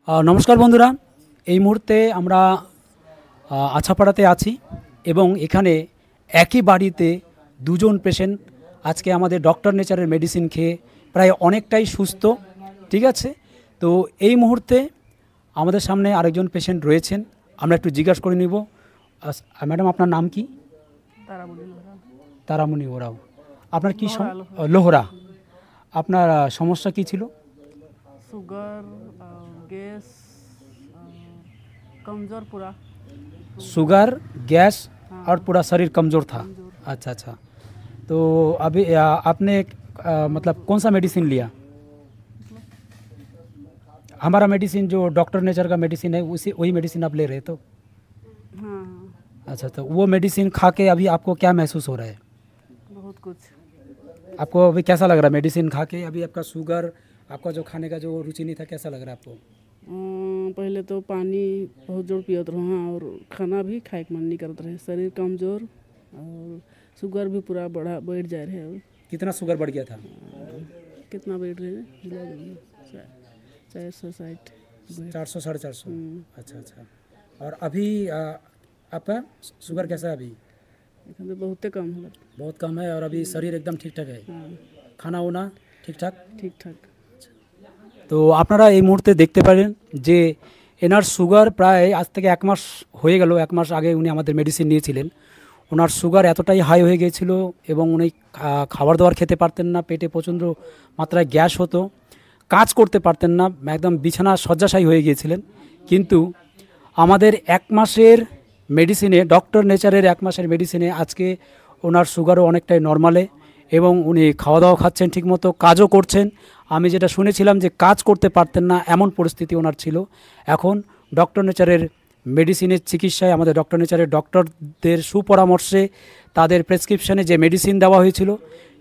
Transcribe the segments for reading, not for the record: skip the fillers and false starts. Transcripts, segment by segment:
নমস্কার বন্ধুরা, এই মুহূর্তে আমরা আছাপাড়াতে আছি এবং এখানে একই বাড়িতে দুজন পেশেন্ট আজকে আমাদের ডক্টর নেচারের মেডিসিন খেয়ে প্রায় অনেকটাই সুস্থ। ঠিক আছে, তো এই মুহূর্তে আমাদের সামনে আরেকজন পেশেন্ট রয়েছেন, আমরা একটু জিজ্ঞাসা করে নিব। ম্যাডাম, আপনার নাম কি? তারামণি ওরাও। আপনার কি লোহরা? আপনার সমস্যা কি ছিল? शुगर गैस कमज़ोर पूरा। शुगर, गैस और पूरा शरीर कमज़ोर था। अच्छा अच्छा, तो अभी आपने मतलब कौन सा मेडिसिन लिया? हमारा मेडिसिन जो डॉक्टर नेचर का मेडिसिन है उसी वही मेडिसिन आप ले रहे तो? हाँ। अच्छा, तो वो मेडिसिन खा के अभी आपको क्या महसूस हो रहा है? बहुत कुछ। आपको अभी कैसा लग रहा है मेडिसिन खा के? अभी आपका शुगर, आपका जो खाने का जो रुचि नहीं था, कैसा लग रहा है आपको? पहले तो पानी बहुत जोर पियत रहा और खाना भी खाए के मन नहीं करते रहे, शरीर कमज़ोर और शुगर भी पूरा बढ़ जा रहे है। कितना शुगर बढ़ गया था? कितना बढ़ रहे हैं? 460 400 450। अच्छा अच्छा, और अभी आपका शुगर कैसा है अभी? तो बहुत कम है। बहुत कम है, और अभी शरीर एकदम ठीक ठाक है? खाना वाना ठीक ठाक? ठीक ठाक। তো আপনারা এই মুহূর্তে দেখতে পারেন যে এনার সুগার প্রায় আজ থেকে 1 মাস হয়ে গেল। 1 মাস আগে উনি আমাদের মেডিসিন নিয়েছিলেন। ওনার সুগার এতটাই হাই হয়ে গিয়েছিল এবং উনি খাবার দাবার খেতে পারতেন না, পেটে প্রচণ্ড মাত্রায় গ্যাস হতো, কাজ করতে পারতেন না, একদম বিছানা শয্যাশায়ী হয়ে গিয়েছিলেন। কিন্তু আমাদের 1 মাসের মেডিসিনে, ডক্টর নেচারের 1 মাসের মেডিসিনে আজকে ওনার সুগারও অনেকটাই নর্মালে এবং উনি খাওয়া দাওয়া খাচ্ছেন ঠিকমতো, কাজও করছেন। আমি যেটা শুনেছিলাম যে কাজ করতে পারতেন না এমন পরিস্থিতি ওনার ছিল, এখন ডক্টর নেচারের মেডিসিনের চিকিৎসায়, আমাদের ডক্টর নেচারের ডক্টরদের সুপরামর্শে, তাদের প্রেসক্রিপশানে যে মেডিসিন দেওয়া হয়েছিল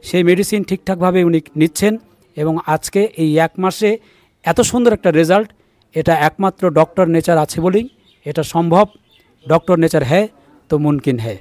সেই মেডিসিন ঠিকঠাকভাবে উনি নিচ্ছেন এবং আজকে এই 1 মাসে এত সুন্দর একটা রেজাল্ট, এটা একমাত্র ডক্টর নেচার আছে বলেই এটা সম্ভব। ডক্টর নেচার হ্যায় তো মুমকিন হ্যায়।